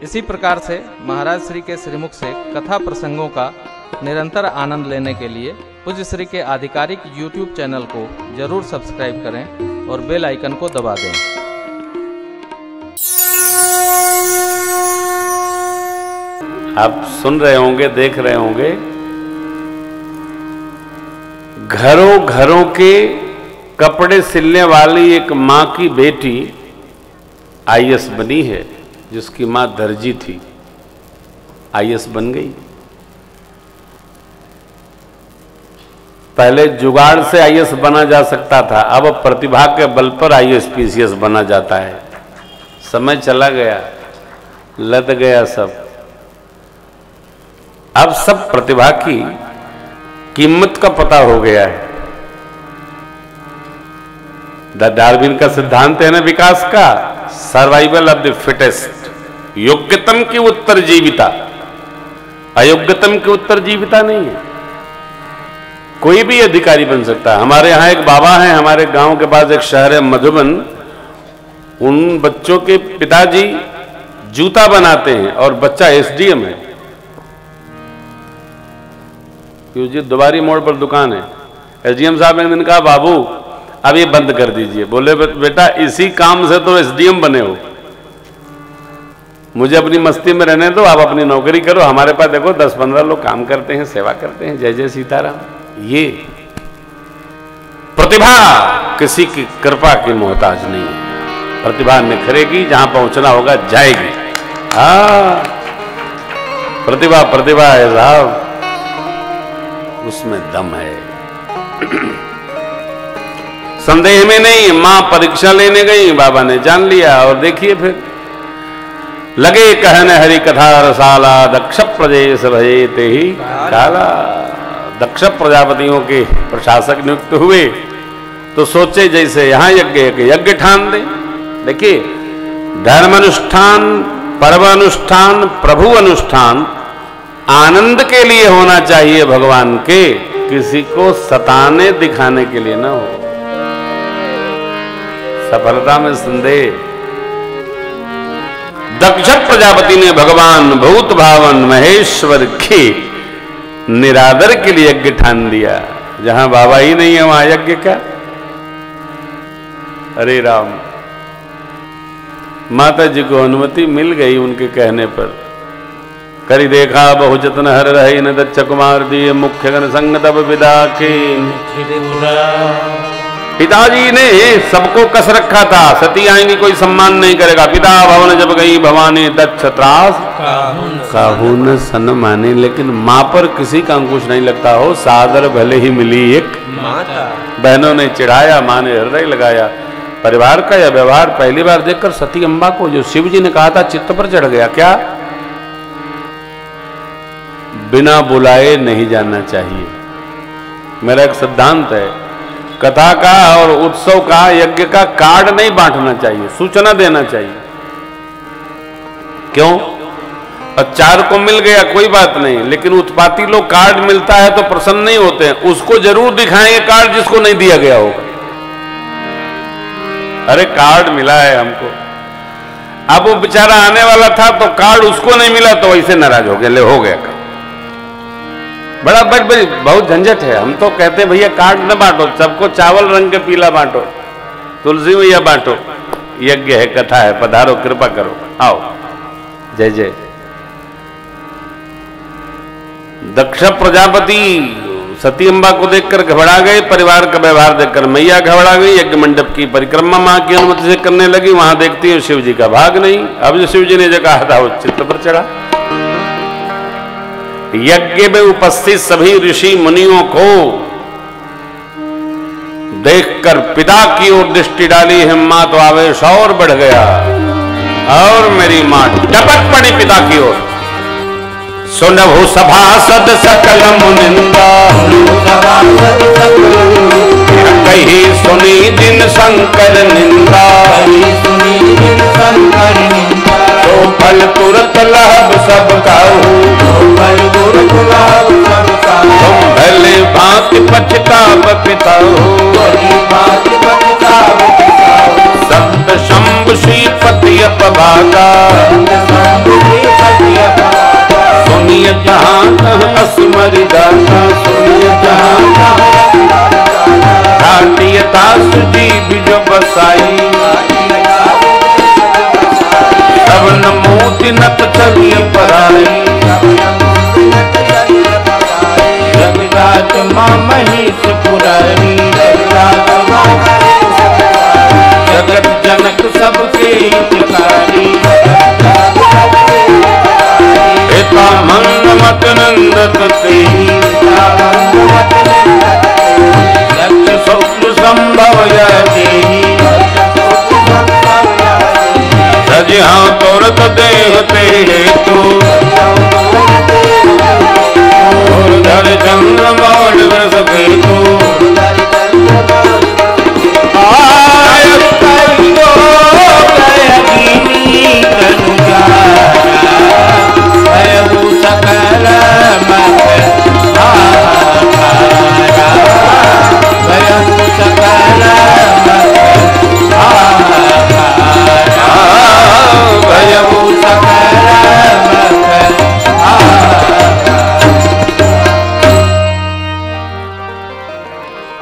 इसी प्रकार से महाराज श्री के श्रीमुख से कथा प्रसंगों का निरंतर आनंद लेने के लिए पूज्य श्री के आधिकारिक YouTube चैनल को जरूर सब्सक्राइब करें और बेल आइकन को दबा दें। आप सुन रहे होंगे, देख रहे होंगे, घरों घरों के कपड़े सिलने वाली एक मां की बेटी IAS बनी है, जिसकी मां दर्जी थी, IAS बन गई। पहले जुगाड़ से IAS बना जा सकता था, अब प्रतिभा के बल पर IAS PCS बना जाता है। समय चला गया, लद गया सब। अब सब प्रतिभा की कीमत का पता हो गया है। डार्विन का सिद्धांत है ना विकास का, सर्वाइवल ऑफ द फिटेस्ट। योग्यतम की उत्तरजीविता, अयोग्यतम की उत्तरजीविता नहीं है। कोई भी अधिकारी बन सकता है। हमारे यहाँ एक बाबा हैं, हमारे गांव के पास एक शहर है मधुबन, उन बच्चों के पिताजी जूता बनाते हैं और बच्चा SDM है। जी दुबारी मोड़ पर दुकान है। SDM साहब ने एक दिन कहा, बाबू अब ये बंद कर दीजिए। बोले बेटा इसी काम से तो SDM बने हो, मुझे अपनी मस्ती में रहने दो, आप अपनी नौकरी करो। हमारे पास देखो 10-15 लोग काम करते हैं, सेवा करते हैं। जय जय सीताराम। ये प्रतिभा किसी की कृपा की मोहताज नहीं है। प्रतिभा निखरेगी, जहां पहुंचना होगा जाएगी। हाँ, प्रतिभा प्रतिभा है साहब, उसमें दम है, संदेह में नहीं। मां परीक्षा लेने गई, बाबा ने जान लिया। और देखिए फिर लगे कहने हरि कथा रसाला, दक्ष प्रदेश भये ते ही काला। दक्ष प्रजापतियों के प्रशासक नियुक्त हुए तो सोचे जैसे यहां यज्ञ ठान दे। देखिए धर्म अनुष्ठान, पर्व अनुष्ठान, प्रभु अनुष्ठान आनंद के लिए होना चाहिए भगवान के, किसी को सताने दिखाने के लिए ना हो। सफलता में संदेह। दक्ष प्रजापति ने भगवान भूत भावन महेश्वर के निरादर के लिए यज्ञ ठान दिया। जहां बाबा ही नहीं है वहां यज्ञ क्या। अरे राम, माता जी को अनुमति मिल गई उनके कहने पर। करी देखा बहु जतन हर रहे न दक्ष कुमार दिए, मुख्य गण संग तब विदा के। पिताजी ने सबको कस रखा था, सती आएंगी कोई सम्मान नहीं करेगा। पिता भवन जब गई भवानी, दक्ष त्रास काहू न सन माने। लेकिन मां पर किसी का अंकुश नहीं लगता हो, सादर भले ही मिली एक माता। बहनों ने चिढ़ाया, मां ने हृदय लगाया। परिवार का यह व्यवहार पहली बार देखकर सती अम्बा को, जो शिव जी ने कहा था, चित्त पर चढ़ गया। क्या? बिना बुलाए नहीं जाना चाहिए। मेरा एक सिद्धांत है, कथा का और उत्सव का, यज्ञ का कार्ड नहीं बांटना चाहिए, सूचना देना चाहिए। क्यों? और 4 को मिल गया कोई बात नहीं, लेकिन उत्पाती लोग कार्ड मिलता है तो प्रसन्न नहीं होते हैं। उसको जरूर दिखाएंगे कार्ड जिसको नहीं दिया गया होगा। अरे कार्ड मिला है हमको। अब वो बेचारा आने वाला था तो कार्ड उसको नहीं मिला तो वैसे नाराज हो गया, ले हो गया। बड़ा बहुत झंझट है। हम तो कहते हैं भैया कार्ड न बांटो, सबको चावल रंग के पीला बांटो, तुलसी मैया बांटो। यज्ञ है, कथा है, पधारो, कृपा करो, आओ। जय जय। दक्ष प्रजापति सती अम्बा को देखकर घबरा गए, परिवार का व्यवहार देखकर मैया घबरा गई। यज्ञ मंडप की परिक्रमा मां की अनुमति से करने लगी। वहां देखती है शिव जी का भाग नहीं। अब जो शिव जी ने जो कहा था वो चित्त पर चढ़ा। यज्ञ में उपस्थित सभी ऋषि मुनियों को देखकर पिता की ओर दृष्टि डाली। हिम्मत आवेश और बढ़ गया और मेरी मां टपक पड़ी पिता की ओर। सुनभु सभासद सकल मुनिंदा, कही सुनी जिन शंकर निंदा। तो फल तुरत लाभ सब काहू, तुम भले भांति पछताव पिताओ। सप्त शंभु श्रीपति अपभागा, निंदत तेहि सत्य स्वप्न संभव तेहि सजहाँ तुरत देखते हेतु और धर चंद्र मौल रस केतु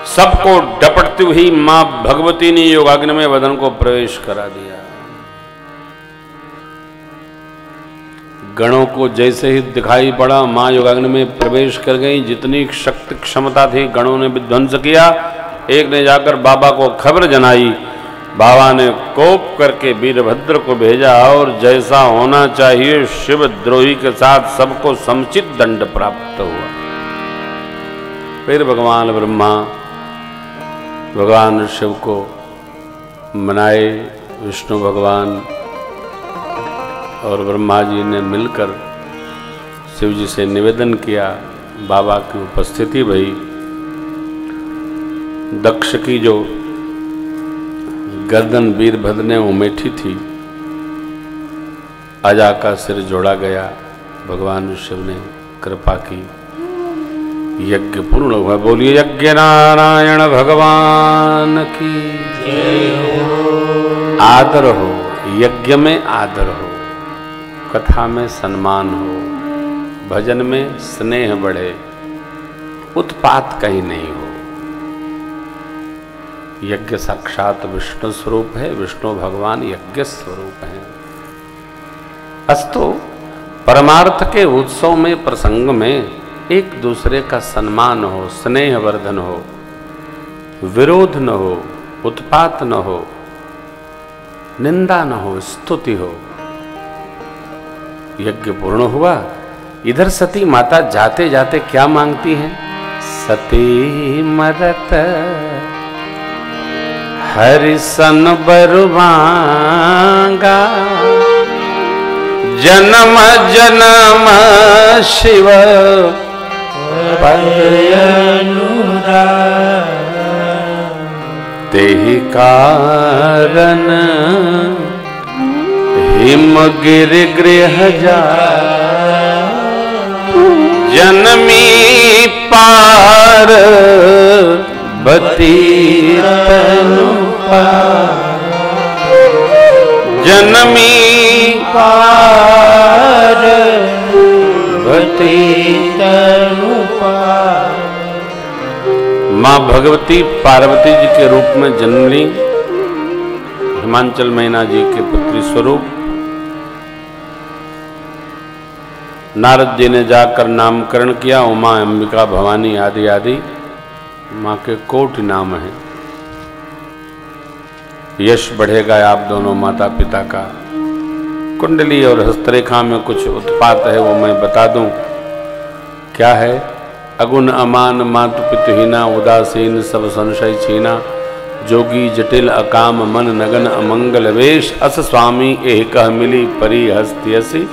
सबको डपटती हुई मां भगवती ने योगाग्नि में वदन को प्रवेश करा दिया। गणों को जैसे ही दिखाई पड़ा मां योगाग्नि में प्रवेश कर गई। जितनी शक्ति क्षमता थी गणों ने विध्वंस किया। एक ने जाकर बाबा को खबर जनाई। बाबा ने कोप करके वीरभद्र को भेजा और जैसा होना चाहिए शिवद्रोही के साथ सबको समुचित दंड प्राप्त हुआ। फिर भगवान ब्रह्मा भगवान शिव को मनाए। विष्णु भगवान और ब्रह्मा जी ने मिलकर शिव जी से निवेदन किया। बाबा की उपस्थिति भई। दक्ष की जो गर्दन वीरभद्र ने उमेठी थी, अजा का सिर जोड़ा गया। भगवान शिव ने कृपा की, यज्ञ पूर्ण हुआ। बोलिए यज्ञ नारायण भगवान की जय हो। आदर हो, यज्ञ में आदर हो, कथा में सम्मान हो, भजन में स्नेह बढ़े, उत्पात कहीं नहीं हो। यज्ञ साक्षात विष्णु स्वरूप है। विष्णु भगवान यज्ञ स्वरूप है। अस्तु परमार्थ के उत्सव में प्रसंग में एक दूसरे का सम्मान हो, स्नेह वर्धन हो, विरोध न हो, उत्पात न हो, निंदा न हो, स्तुति हो। यज्ञ पूर्ण हुआ। इधर सती माता जाते जाते क्या मांगती हैं? सती मरत हरिसन बरवांगा जन्म जन्म शिव तेहि कारण हिमगिर गृह जा जनमी पार बती तनु जनमी पार बती तनु मां भगवती पार्वती जी के रूप में जन्म ली। हिमांचल मैना जी के पुत्री स्वरूप नारद जी ने जाकर नामकरण किया। उमा, अंबिका, भवानी आदि आदि मां के कोटि नाम हैं। यश बढ़ेगा आप दोनों माता पिता का। कुंडली और हस्तरेखा में कुछ उत्पात है, वो मैं बता दूं। क्या है? अगुण अमान मातु पितुहीना, उदासीन सब संशय छीना, जोगी जटिल अकाम मन नगन अमंगल वेश, अस स्वामी एह कह मिली परी हस्ती हसी।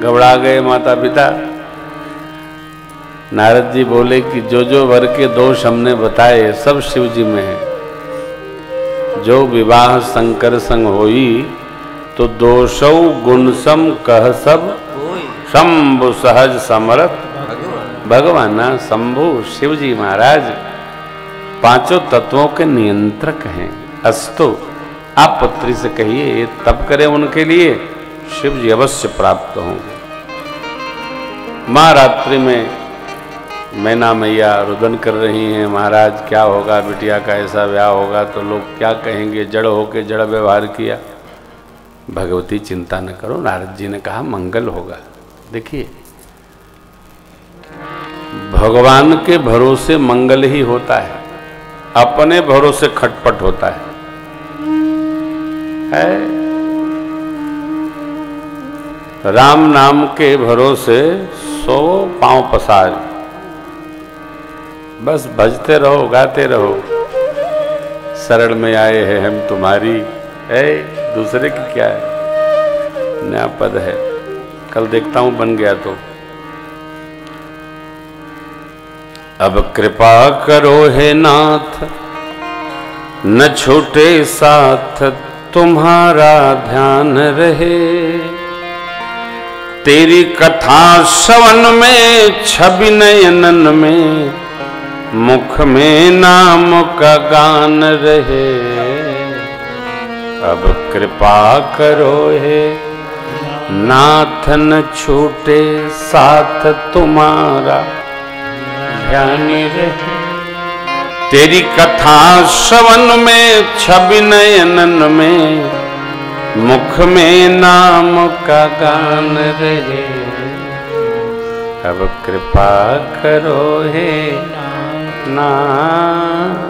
घबरा गए माता पिता। नारद जी बोले कि जो वर के दोष हमने बताए सब शिव जी में है। जो विवाह शंकर संग होई तो दोषौ गुण सम कह सब शंभु सहज समरथ भगवान शंभु शिव जी महाराज पांचों तत्वों के नियंत्रक हैं। अस्तु आप पुत्री से कहिए तब करें उनके लिए, शिव जी अवश्य प्राप्त होंगे। मां रात्रि में मैना मैया रुदन कर रही हैं, महाराज क्या होगा, बिटिया का ऐसा ब्याह होगा तो लोग क्या कहेंगे, जड़ होके जड़ व्यवहार किया। भगवती चिंता न करो, नारद जी ने कहा मंगल होगा। देखिए भगवान के भरोसे मंगल ही होता है, अपने भरोसे खटपट होता है? राम नाम के भरोसे 100 पांव पसार, बस भजते रहो, गाते रहो। शरण में आए हैं हम तुम्हारी, है दूसरे की क्या है, नया पद है। कल देखता हूं बन गया तो। अब कृपा करो हे नाथ, न छूटे साथ तुम्हारा ध्यान रहे। तेरी कथा श्रवण में छवि नयनन में, मुख में नाम का गान रहे। अब कृपा करो हे नाथ, न छूटे साथ तुम्हारा ध्यान रहे। तेरी कथा श्रवण में छवि नयनन में, मुख में नाम का गान रहे। अब कृपा करो हे नाथ।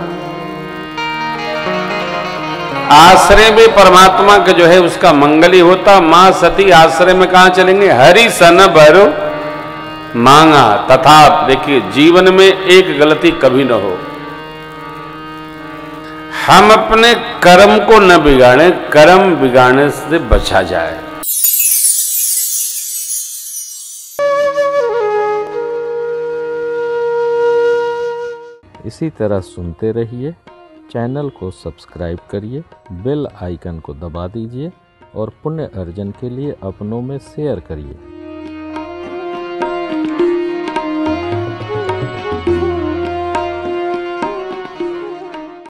आश्रय में परमात्मा का जो है उसका मंगल ही होता। मां सती आश्रय में कहां चलेंगे, हरि सन भरो मांगा। तथा देखिए जीवन में एक गलती कभी न हो, हम अपने कर्म को न बिगाड़े, कर्म बिगाड़ने से बचा जाए। इसी तरह सुनते रहिए, चैनल को सब्सक्राइब करिए, बेल आइकन को दबा दीजिए और पुण्य अर्जन के लिए अपनों में शेयर करिए।